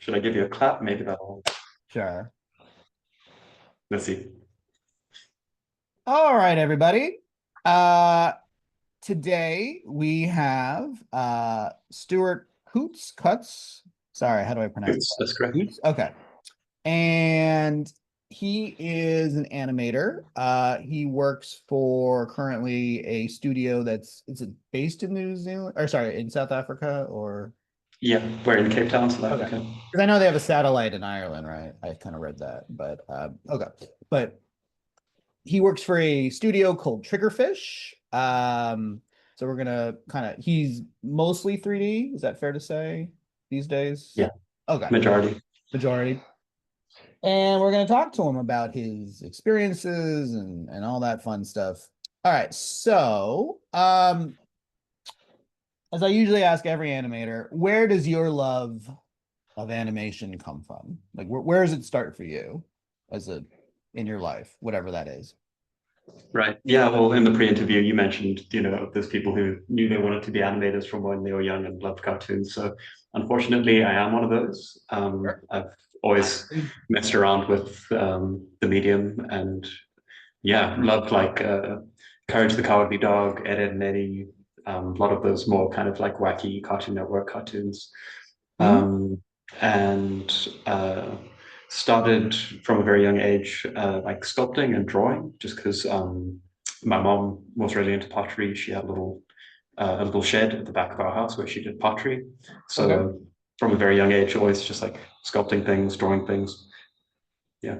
Should I give you a clap? Maybe that'll. Sure. Let's see. All right, everybody. Uh, Today we have Stuart Coutts. Sorry, how do I pronounce Oops, that? that's correct. Coutts? Okay. And he is an animator. He works for currently a studio that's is it based in New Zealand or sorry, in South Africa or Yeah, we're in Cape Town, South okay. Africa. Because I know they have a satellite in Ireland, right? I kind of read that, but okay. But he works for a studio called Triggerfish. So we're gonna kind of he's mostly 3D. Is that fair to say these days? Yeah, Okay, majority. majority. And we're gonna talk to him about his experiences and all that fun stuff. All right, so as I usually ask every animator, where does your love of animation come from? Like where does it start for you as a in your life, whatever that is? Right. Yeah. Well, in the pre-interview, you mentioned, there's people who knew they wanted to be animators from when they were young and loved cartoons. So, unfortunately, I am one of those. Sure. I've I always agree. messed around with the medium, and yeah, loved like Courage the Cowardly Dog, Ed, Ed and Eddie, a lot of those more kind of like wacky Cartoon Network cartoons. Mhm. um, and started from a very young age, like sculpting and drawing, just because my mom was really into pottery. She had a little shed at the back of our house where she did pottery. Okay. So from a very young age, always just like sculpting things, drawing things. Yeah.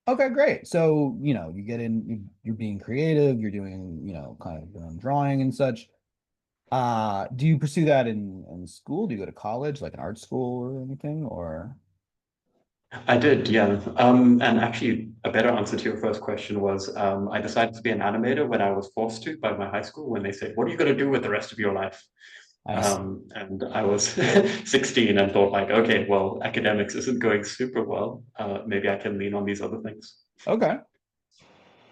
Okay, great. So, you get in, you're being creative, you're doing, kind of your own drawing and such. Do you pursue that in school? Do you go to college, like an art school or anything? Or I did, yeah. And actually, a better answer to your first question was I decided to be an animator when I was forced to by my high school when they said, "What are you going to do with the rest of your life?" I see. And I was 16 and thought like, okay, well, academics isn't going super well. Maybe I can lean on these other things. Okay.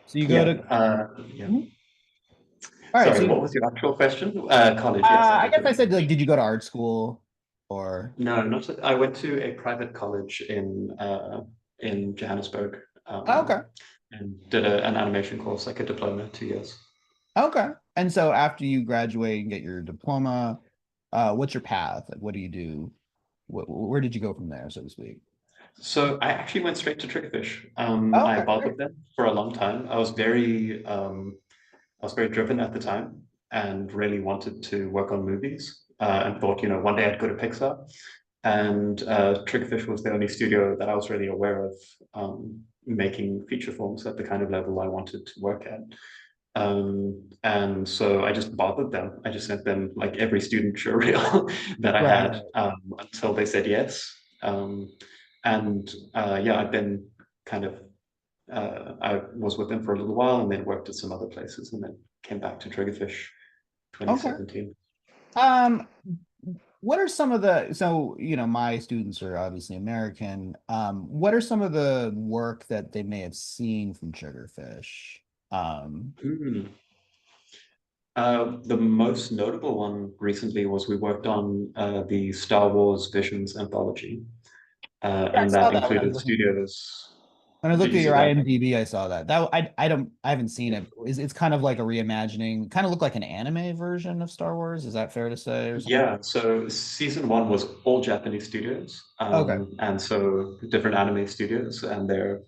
So you go Yeah. to, Yeah. Mhm. All right. Sorry, what was your actual question? College. Yes, I I did guess go to I said like, college. did you go to art school or? No, not. I went to a private college in Johannesburg, Okay. and did an animation course, like a diploma, 2 years. Okay. And so after you graduate and get your diploma, what's your path? Like, what do you do? Where did you go from there, so to speak? So I actually went straight to Triggerfish. I Okay, great. bothered them for a long time. I was very driven at the time and really wanted to work on movies, and thought, one day I'd go to Pixar. And Triggerfish was the only studio that I was really aware of making feature films at the kind of level I wanted to work at. And so I just bothered them. I just sent them like every student show reel that I Right, had right. until they said yes. And yeah, I've been kind of I was with them for a little while and then worked at some other places and then came back to Triggerfish Okay. 2017. Um, what are some of the, so, my students are obviously American. What are some of the work that they may have seen from Triggerfish? Um, Hmm. The most notable one recently was we worked on the Star Wars Visions anthology, yeah, I and saw that that when I was included looking. studios. When I looked Did you at see your that? IMDb, I saw that. I haven't seen it. It's kind of like a reimagining, kind of look like an anime version of Star Wars. Is that fair to say or something? Yeah, so season one was all Japanese studios, Okay. and so different anime studios, and they're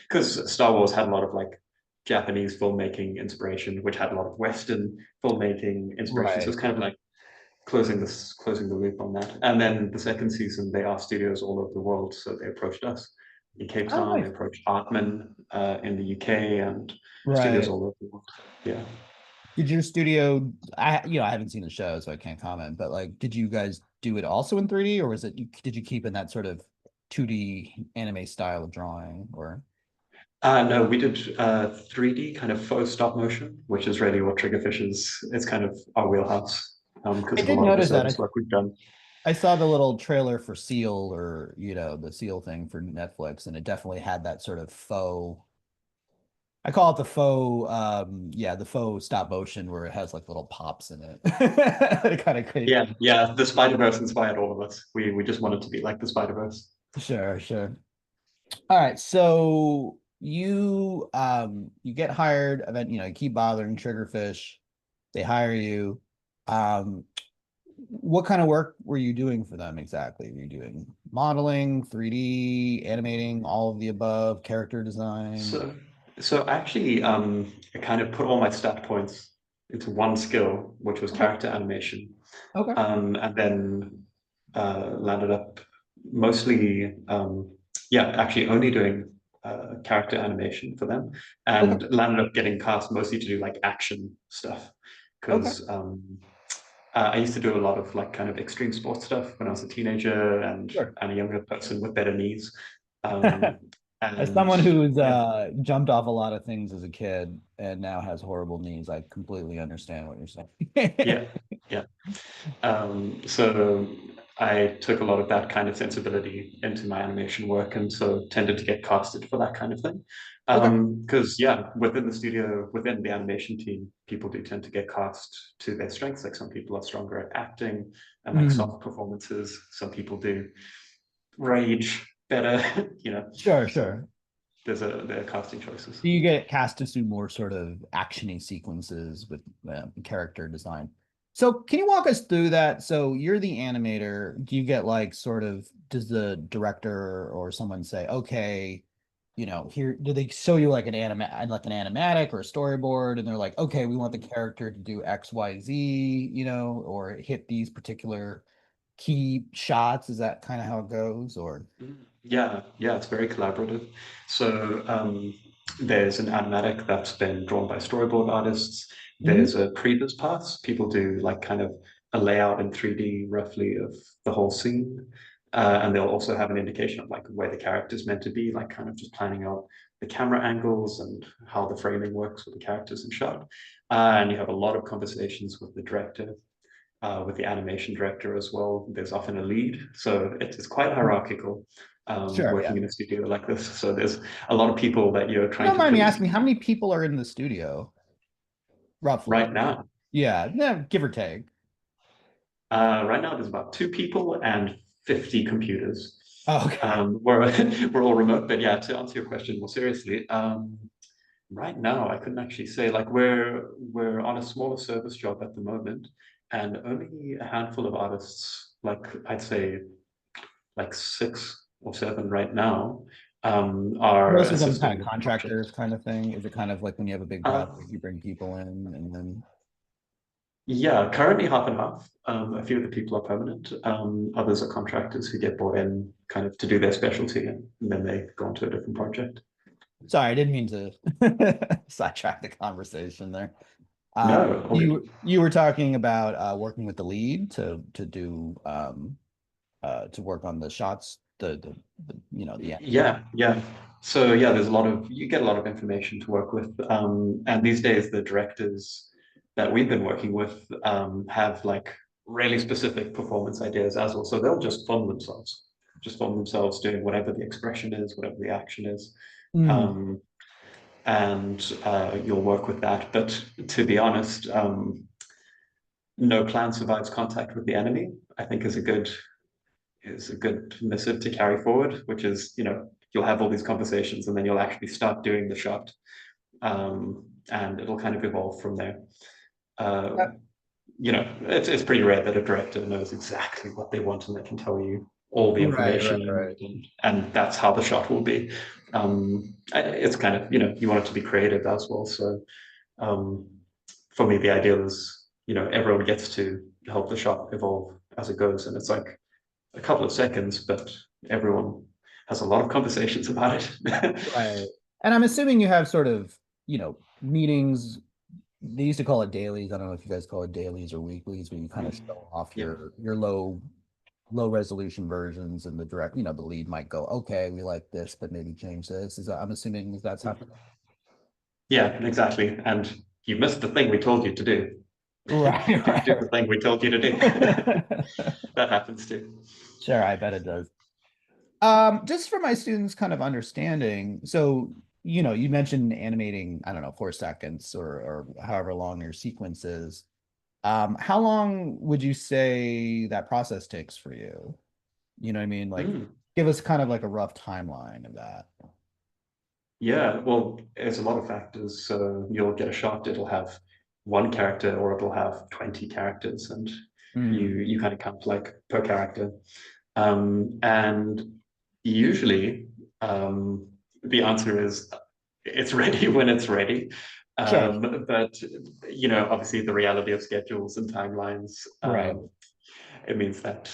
because Star Wars had a lot of like Japanese filmmaking inspiration, which had a lot of Western filmmaking inspiration. So Right. it's kind of like closing the loop on that. And then the second season, they are studios all over the world, so they approached us in Cape Oh, Town. They nice. approached Artman in the UK and studios Right. all over the world. Yeah. Did your studio, I haven't seen the show, so I can't comment, but like, did you guys do it also in 3D or did you keep in that sort of 2D anime style of drawing or? No, we did 3D kind of faux stop motion, which is really what Triggerfish is. It's kind of our wheelhouse I because of a did lot of the notice that. service work we've done. I saw the little trailer for Seal or, the Seal thing for Netflix, and it definitely had that sort of faux. I call it the faux, yeah, the faux stop motion where it has like little pops in it. Kind of crazy. Yeah, yeah. The Spider-Verse inspired all of us. We just wanted to be like the Spider-Verse. Sure, sure. All right, so you get hired, event, you keep bothering Triggerfish. They hire you. Um, what kind of work were you doing for them exactly? Were you doing modeling, 3D, animating, all of the above, character design? So, so actually, I kind of put all my stat points into one skill, which was Okay. character animation, Okay. and then landed up mostly, yeah, actually only doing character animation for them, Okay. and landed up getting cast mostly to do like action stuff, Okay. because I used to do a lot of like kind of extreme sports stuff when I was a teenager Sure. and a younger person with better knees. Um, As and someone who's yeah, jumped off a lot of things as a kid and now has horrible knees, I completely understand what you're yeah, saying. yeah. So I took a lot of that kind of sensibility into my animation work, and so tended to get casted for that kind of thing. Okay. Because yeah, within the studio, within the animation team, people do tend to get cast to their strengths. Like some people are stronger at acting and like Mhm. soft performances. Some people do rage better. Sure, sure. There are casting choices. Do you get cast to do more sort of actiony sequences with character design? So can you walk us through that? So you're the animator. Do you get like sort of, does the director or someone say, okay, here, do they show you like like an animatic or a storyboard, and they're like, okay, we want the character to do X, Y, Z, or hit these particular key shots? Is that kind of how it goes? Or Yeah, yeah, it's very collaborative. So there's an animatic that's been drawn by storyboard artists. Mhm. There's a previs pass. People do like kind of a layout in 3D roughly of the whole scene. And they'll also have an indication of like where the character's meant to be, like kind of just planning out the camera angles and how the framing works with the characters in shot. And you have a lot of conversations with the director, with the animation director as well. There's often a lead, so it's quite hierarchical Sure, working yeah. in a studio like this. So there's a lot of people that you're You trying don't to mind me please asking how many people are in the studio, roughly? right now. Yeah, yeah, give or take. Right now, there's about two people and 50 computers. Oh, okay. We're we're all remote, but yeah, to answer your question more seriously, right now I couldn't actually say like we're on a smaller service job at the moment, and only a handful of artists, like I'd say like six or seven right now, are Most of them assisting kind of with the contractors project. kind of thing. Is it kind of like when you have a big Uh, project, you bring people in and then yeah, currently half and half. A few of the people are permanent. Others are contractors who get brought in kind of to do their specialty, and then they go on to a different project. sorry, I didn't mean to sidetrack the conversation there. No, all good. You were talking about working with the lead to do to work on the shots, the Yeah, yeah. So yeah, there's a lot of you get a lot of information to work with, and these days the directors that we've been working with have like really specific performance ideas as well. So they'll just film themselves doing whatever the expression is, whatever the action is, Mm, um, and you'll work with that. But to be honest, no clan survives contact with the enemy. I think is a good missive to carry forward, which is, you'll have all these conversations and then you'll actually start doing the shot. And it'll kind of evolve from there. Uh, it's pretty rare that a director knows exactly what they want and they can tell you all the right, information right, you right. need, and that's how the shot will be. It's kind of, you want it to be creative as well. So um, for me, the ideal is, everyone gets to help the shot evolve as it goes. And it's like a couple of seconds, but everyone has a lot of conversations about it. Right. And I'm assuming you have sort of, meetings. They used to call it dailies. I don't know if you guys call it dailies or weeklies, but you kind of show off Yeah. your low resolution versions, and the direct, the lead might go, okay, we like this, but maybe change this. I'm assuming that's happening. Yeah, exactly. And you missed the thing we told you to do. Right, Do right, the thing we told you to do. right. That happens too. Sure, I bet it does. Just for my students kind of understanding, so you mentioned animating, I don't know, 4 seconds or however long your sequence is. How long would you say that process takes for you? You know what I mean? Like, Mm. give us kind of like a rough timeline of that. Yeah, well, there's a lot of factors. So you'll get a shot, it'll have one character or it'll have 20 characters, and Mm, you kind of count like per character. And usually, um, the answer is it's ready when it's ready. sure. But obviously the reality of schedules and timelines, Right. it means that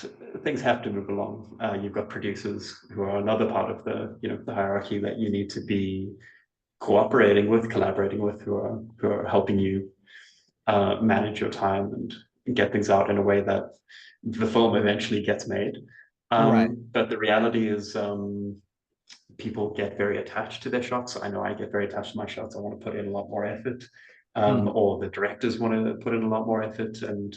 things have to move along. You've got producers who are another part of the hierarchy that you need to be cooperating with, collaborating with, who are helping you manage your time and get things out in a way that the film eventually gets made. Right. But the reality is, people get very attached to their shots. I know I get very attached to my shots. I want to put in a lot more effort, Mm, or the directors want to put in a lot more effort, and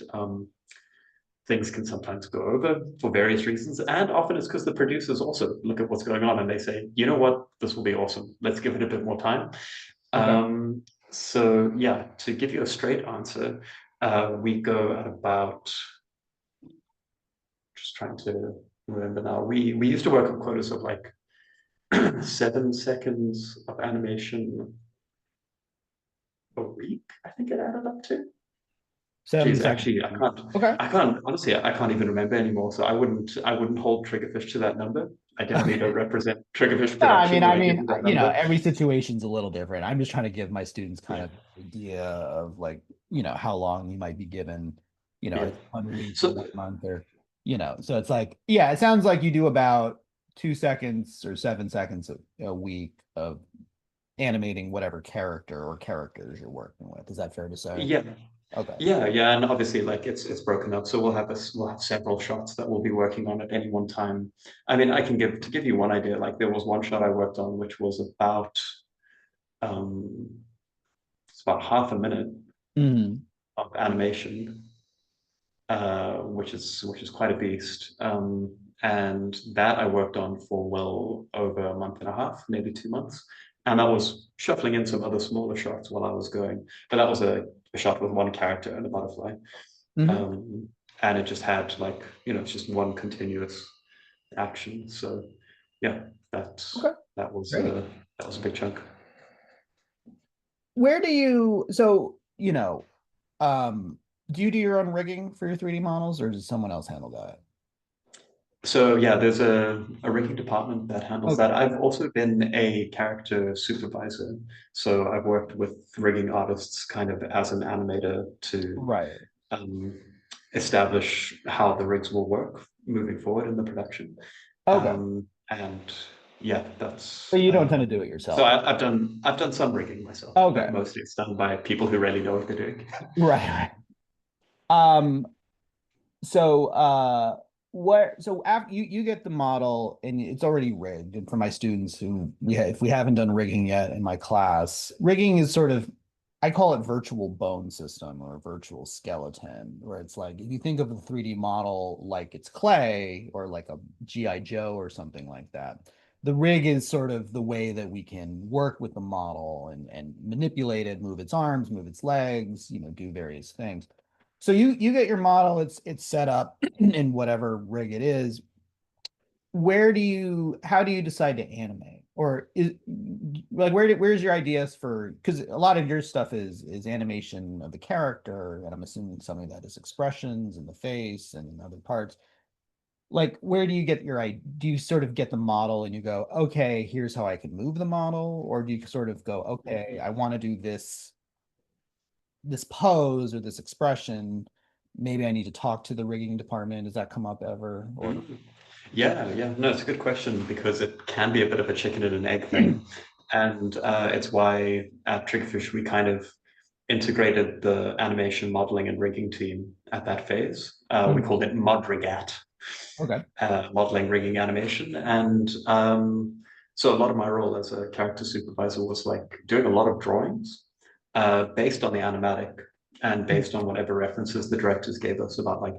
things can sometimes go over for various reasons. And often it's because the producers also look at what's going on and they say, you know what, this will be awesome. Let's give it a bit more time. okay. So yeah, to give you a straight answer, we go at about, just trying to remember now. We used to work on quotas of like 7 seconds of animation a week, I think it added up to. Seven Geez, seconds. actually, Okay. I can't, honestly, I can't even remember anymore. So I wouldn't hold Triggerfish to that number. I definitely don't represent Triggerfish No, I production mean, when I I give mean, you that number. every situation's a little different. I'm just trying to give my students kind Yeah, of idea of like, how long you might be given, yeah. it's 1 week or So 1 month or, so it's like, yeah, it sounds like you do about 2 seconds or 7 seconds a week of animating whatever character or characters you're working with. Is that fair to say? yeah, Okay. yeah, and obviously, like it's broken up, so we'll have several shots that we'll be working on at any one time. I mean, I can give you one idea. Like there was one shot I worked on, which was um, it's about half a minute Mhm. of animation, which is quite a beast. And that I worked on for well over a month and a half, maybe 2 months. And that was shuffling in some other smaller shots while I was going. But that was a shot with one character and a butterfly. Mhm. Um, and it just had like, it's just one continuous action. So yeah, Okay. that was Great. uh, that was a big chunk. Where do you, so, do you do your own rigging for your 3D models or does someone else handle that? So yeah, there's a rigging department that handles Okay. that. I've also been a character supervisor. So I've worked with rigging artists kind of as an animator to Right. um, establish how the rigs will work moving forward in the production. Okay. And yeah, that's But you don't tend to do it so yourself. I've done some rigging myself, Okay. but mostly it's done by people who really know what they're doing. Right. Um, so after you get the model and it's already rigged. And for my students who if we haven't done rigging yet in my class, rigging is sort of I call it virtual bone system or virtual skeleton, where it's like if you think of the 3D model like it's clay or like a GI Joe or something like that. The rig is sort of the way that we can work with the model and manipulate it, move its arms, move its legs, do various things. So you get your model, it's set up in whatever rig it is. How do you decide to animate? Or is like where's your ideas for because a lot of your stuff is animation of the character, and I'm assuming some of that is expressions in the face and in other parts. Like where do you get do you sort of get the model and you go, okay, here's how I can move the model, or do you sort of go, okay, I want to do this pose or this expression, maybe I need to talk to the rigging department. Does that come up ever? Or Mm. Yeah, yeah. No, it's a good question because it can be a bit of a chicken and an egg thing. And it's why at Triggerfish we kind of integrated the animation modeling and rigging team at that phase. We Mhm. called it ModRigat, Okay. modeling, rigging, animation. And so a lot of my role as a character supervisor was like doing a lot of drawings based on the animatic and based on whatever references the directors gave us about like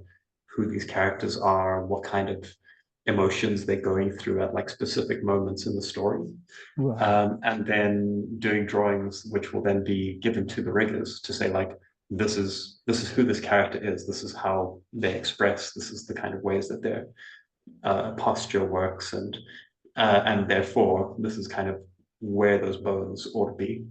who these characters are, what kind of emotions they're going through at like specific moments in the story. Right. And then doing drawings which will then be given to the riggers to say like, this is who this character is, this is how they express, this is the kind of ways that their posture works, and therefore this is kind of where those bones ought to be.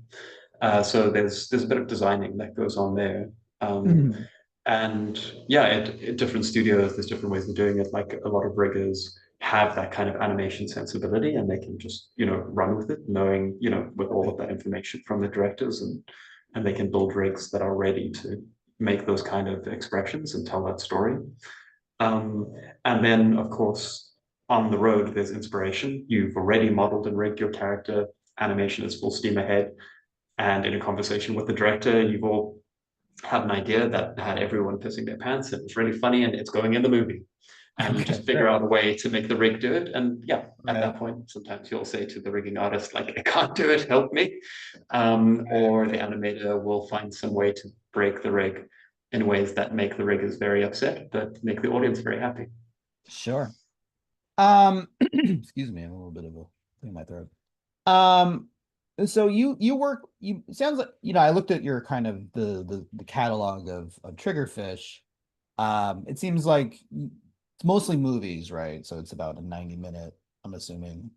So there's a bit of designing that goes on there. Mhm. And yeah, different studios, there's different ways of doing it. Like a lot of riggers have that kind of animation sensibility, and they can just run with it, knowing with all of Right. that information from the directors, and they can build rigs that are ready to make those kind of expressions and tell that story. Um, and then, of course, on the road, there's inspiration. You've already modeled and rigged your character. Animation is full steam ahead. And in a conversation with the director, you've all had an idea that had everyone pissing their pants. And it's really funny and it's going in the movie. And you Okay, just figure great. out a way to make the rig do it. And yeah, at Right. that point, sometimes you'll say to the rigging artist, like, I can't do it, help me. Or the animator will find some way to break the rig in ways that make the riggers very upset, but make the audience very happy. Sure. Excuse me, I have a little bit of a thing in my throat. Um, so you work you it sounds like I looked at your kind of the catalog of Triggerfish. It seems like it's mostly movies, right? So it's about a 90-minute, I'm assuming,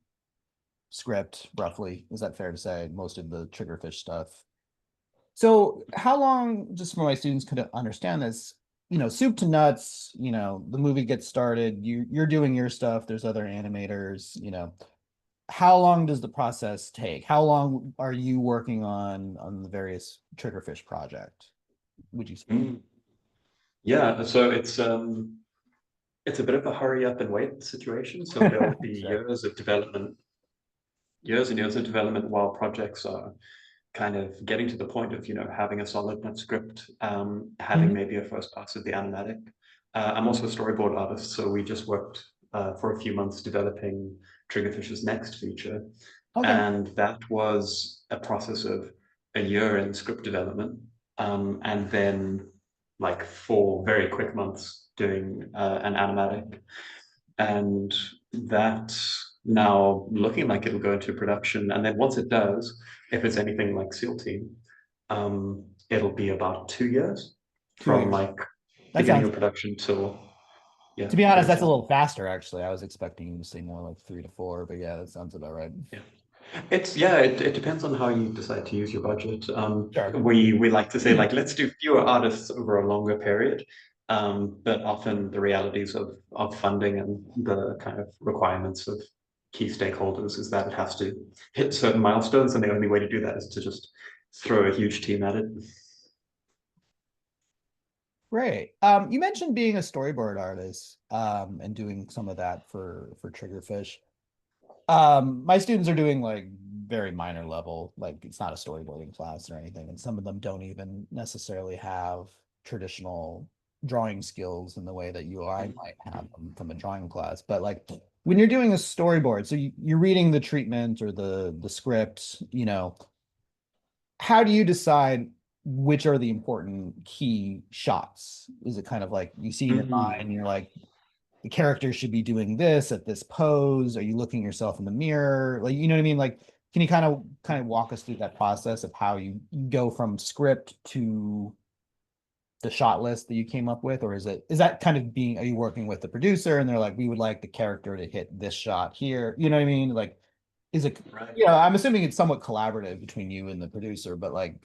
script, roughly. Is that fair to say? Most of the Triggerfish stuff. So how long, just for my students could understand this, soup to nuts, the movie gets started, you're doing your stuff, there's other animators, how long does the process take? How long are you working on the various Triggerfish project, would you say? Mm. Yeah, so it's a bit of a hurry up and wait situation. So there'll be Sure. years and years of development while projects are kind of getting to the point of having a solid enough script, having Mhm. maybe a first pass of the animatic. I'm also a storyboard artist, so we just worked for a few months developing Triggerfish's next feature, Okay. and that was a process of a year in script development, and then like 4 very quick months doing an animatic, and that's now looking like it'll go into production. And then once it does, if it's anything like SEAL Team, it'll be about 2 years 2 years. from like That beginning sounds, of production till yeah, to be honest, very that's a final. little faster, actually. I was expecting you to say more like 3 to 4, but yeah, that sounds about right. Yeah. It depends on how you decide to use your budget. Sure. We like to say like let's do fewer artists over a longer period. But often the realities of funding and the kind of requirements of key stakeholders is that it has to hit certain milestones, and the only way to do that is to just throw a huge team at it. Great. You mentioned being a storyboard artist, and doing some of that for Triggerfish. My students are doing like very minor level, like it's not a storyboarding class or anything, and some of them don't even necessarily have traditional drawing skills in the way that you or I might have them from a drawing class. But like when you're doing a storyboard, so you're reading the treatment or the script, how do you decide which are the important key shots? Is it kind of like you see in your mind Mhm. and you're like, the character should be doing this at this pose? Are you looking yourself in the mirror? Like, you know what I mean? Like, can you kind of walk us through that process of how you go from script to the shot list that you came up with? Or is that kind of being, are you working with the producer and they're like, we would like the character to hit this shot here? You know what I mean? Like, is it, Right. I'm assuming it's somewhat collaborative between you and the producer, but like,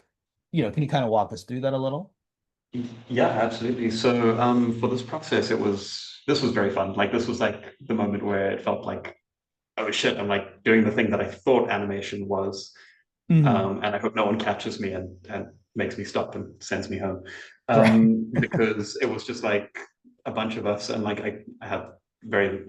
can you kind of walk us through that a little? Yeah, absolutely. So for this process, this was very fun. Like this was like the moment where it felt like, oh shit, I'm like doing the thing that I thought animation was. Mhm. And I hope no one catches me and makes me stop and sends me home. Right. Because it was just like a bunch of us, and like I have very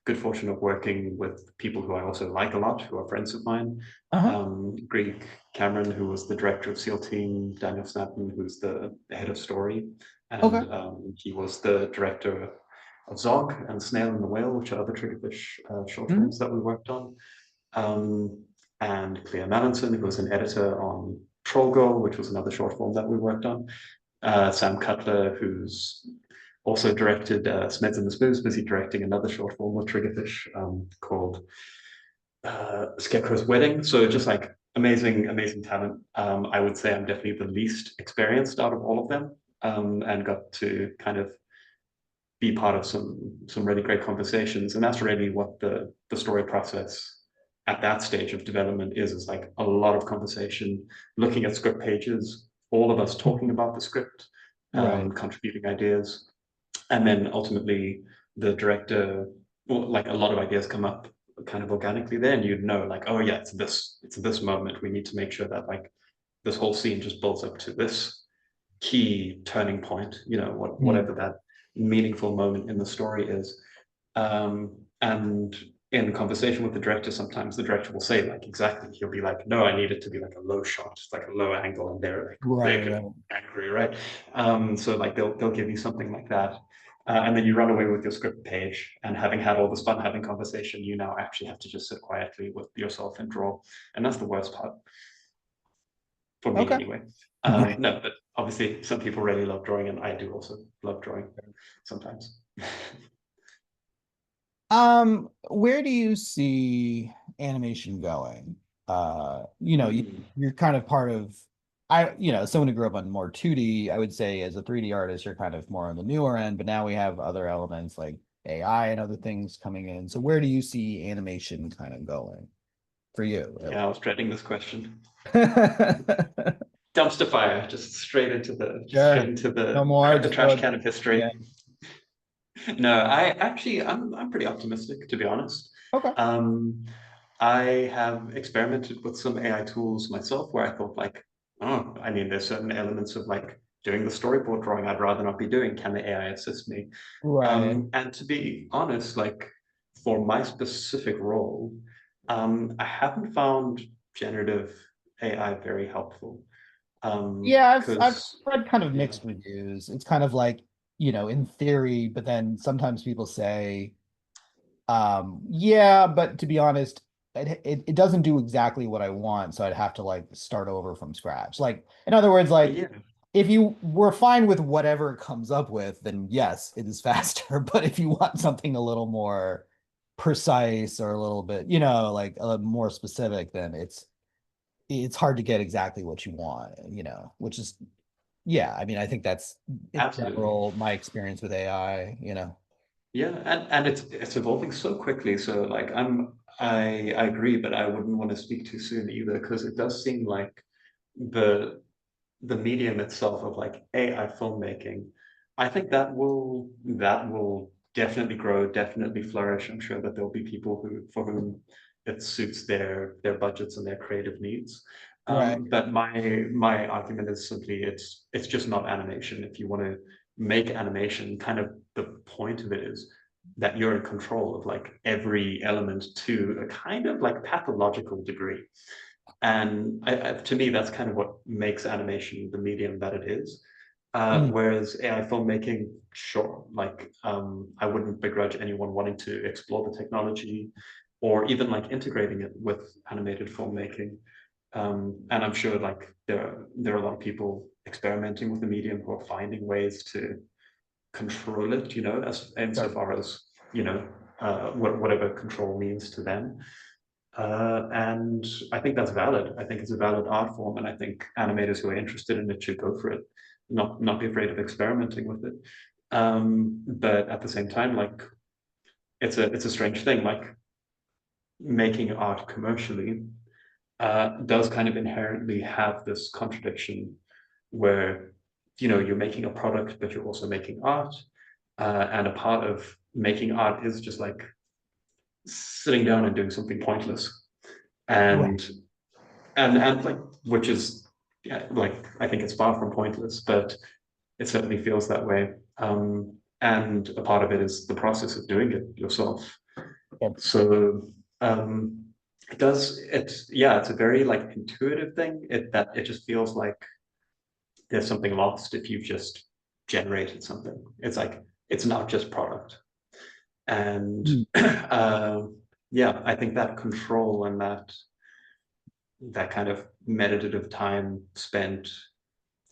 good fortune of working with people who I also like a lot, who are friends of mine. Uh-huh. Greg Cameron, who was the director of SEAL Team, Daniel Snapton, who's the head of story, and Okay. he was the director of Zog and Snail and the Whale, which are other Triggerfish short Mhm. films that we worked on. Um, and Clea Mallinson, who was an editor on Troll Girl, which was another short film that we worked on. Sam Cutler, who's also directed Smeds and the Spoons, busy directing another short film with Triggerfish called Scarecrow's Wedding. So just like amazing, amazing talent. I would say I'm definitely the least experienced out of all of them, and got to kind of be part of some really great conversations. And that's really what the story process at that stage of development is like a lot of conversation, looking at script pages, all of us talking about the script, Right. contributing ideas, and then ultimately the director, well, like a lot of ideas come up kind of organically there, and you'd know like, oh yeah, it's this moment. We need to make sure that like this whole scene just builds up to this key turning point, Mm. whatever that meaningful moment in the story is. And in conversation with the director, sometimes the director will say like exactly, he'll be like, no, I need it to be like a low shot, like a low angle, and they're like Right, big and right. angry, right? So like they'll give you something like that. And then you run away with your script page, and having had all this fun having conversation, you now actually have to just sit quietly with yourself and draw. And that's the worst part for me Okay. anyway. Right. No, but obviously some people really love drawing, and I do also love drawing sometimes. Where do you see animation going? Mm. You're kind of part of someone who grew up on more 2D, I would say as a 3D artist, you're kind of more on the newer end, but now we have other elements like AI and other things coming in. So where do you see animation kind of going for you, at Yeah, I was dreading this question. least? Dumpster fire, just straight Sure. into No the more, the just trash go. can of Yeah. history. No, I'm pretty optimistic, to be honest. Okay. Um, I have experimented with some AI tools myself where I thought like, oh, I mean, there's certain elements of like doing the storyboard drawing I'd rather not be doing. Can the AI assist me? Right. And to be honest, like for my specific role, I haven't found generative AI very helpful. Yeah, I've Because read kind of yeah, mixed reviews. It's kind of like, in theory, but then sometimes people say, yeah, but to be honest, it doesn't do exactly what I want, so I'd have to like start over from scratch. Like, in other words, like yeah, if you were fine with whatever it comes up with, then yes, it is faster. But if you want something a little more precise or a little bit, like a little more specific, then it's hard to get exactly what you want, which is, yeah, I mean, I think that's in absolutely. general my experience with AI. Yeah, and it's evolving so quickly. So like I agree, but I wouldn't want to speak too soon either, because it does seem like the the medium itself of like AI filmmaking, I think that will definitely grow, definitely flourish. I'm sure that there'll be people who for whom it suits their budgets and their creative needs. Right. But my argument is simply it's just not animation. If you want to make animation, kind of the point of it is that you're in control of like every element to a kind of like pathological degree. And to me, that's kind of what makes animation the medium that it is. Mm, Whereas AI filmmaking, sure, like I wouldn't begrudge anyone wanting to explore the technology or even like integrating it with animated filmmaking. And I'm sure like there are a lot of people experimenting with the medium who are finding ways to control it, as sure. insofar as, whatever control means to them. And I think that's valid. I think it's a valid art form, and I think animators who are interested in it should go for it, not be afraid of experimenting with it. But at the same time, like it's a strange thing. Like making art commercially does kind of inherently have this contradiction where you're making a product, but you're also making art, and a part of making art is just like sitting down and doing something pointless Right. and like which is, yeah, like I think it's far from pointless, but it certainly feels that way. And a part of it is the process of doing it yourself. Yep. So it's a very like intuitive thing. It just feels like there's something lost if you've just generated something. It's like it's not just product. And Mm, yeah, I think that control and that kind of meditative time spent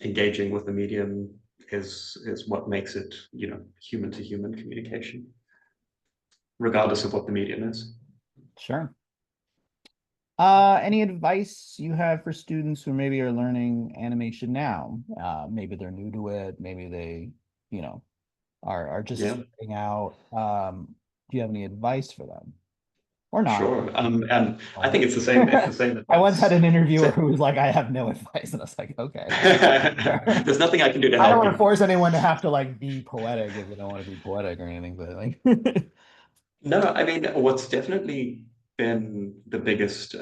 engaging with the medium is what makes it, human to human communication, regardless of what the medium is. Sure. Any advice you have for students who maybe are learning animation now? Maybe they're new to it, maybe they, are just Yeah, starting out. Do you have any advice for them? Or not? sure. And I Fine. think it's the same. It's the same I once had advice. an interviewer who was like, I have no advice. And I was like, okay. There's nothing I can do to I don't help want to you. force anyone to have to like be poetic if they don't want to be poetic or anything, but like No, I mean, what's definitely been the biggest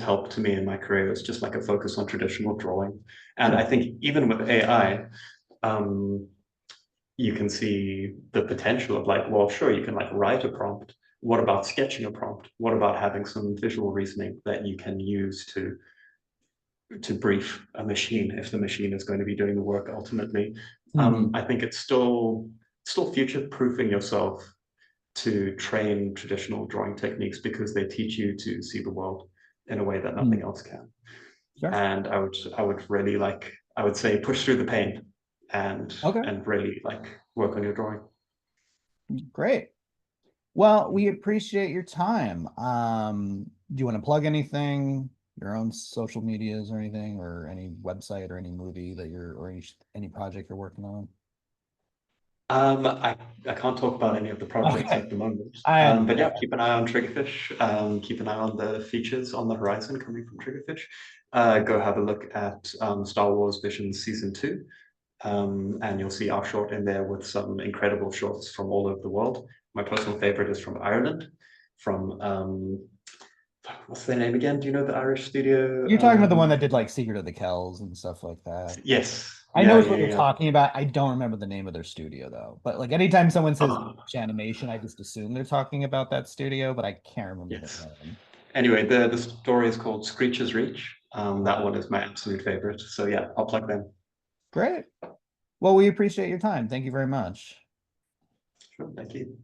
help to me in my career is just like a focus on traditional drawing. And I sure. think even with AI, um, you can see the potential of like, well, sure, you can like write a prompt. What about sketching a prompt? What about having some visual reasoning that you can use to brief a machine if the machine is going to be doing the work ultimately? Mhm. I think it's still future proofing yourself to train traditional drawing techniques because they teach you to see the world in a way that nothing Mhm. else can. Sure. And I would really like, I would say push through the pain and Okay. and really like work on your drawing. Great. Well, we appreciate your time. Do you want to plug anything, your own social medias or anything, or any website or any movie that you're, or any project you're working on? I can't talk about any of the projects Okay. at the moment. I But yeah, understand. keep an eye on Triggerfish. Keep an eye on the features on the horizon coming from Triggerfish. Go have a look at Star Wars Visions Season 2. And you'll see our short in there with some incredible shorts from all over the world. My personal favorite is from Ireland, from what's their name again? Do you know the Irish studio? You're talking about the one that did like Secret of the Kells and stuff like that. Yes, I know yeah, what yeah, you're yeah. talking about. I don't remember the name of their studio though. But like anytime someone says Oh, animation, I just assume they're talking about that studio, but I can't remember the yes. name. Anyway, the story is called Screech's Reach. That Uh, one is my absolute favorite. So yeah, I'll plug them. Great. Well, we appreciate your time. Thank you very much. Sure, thank you.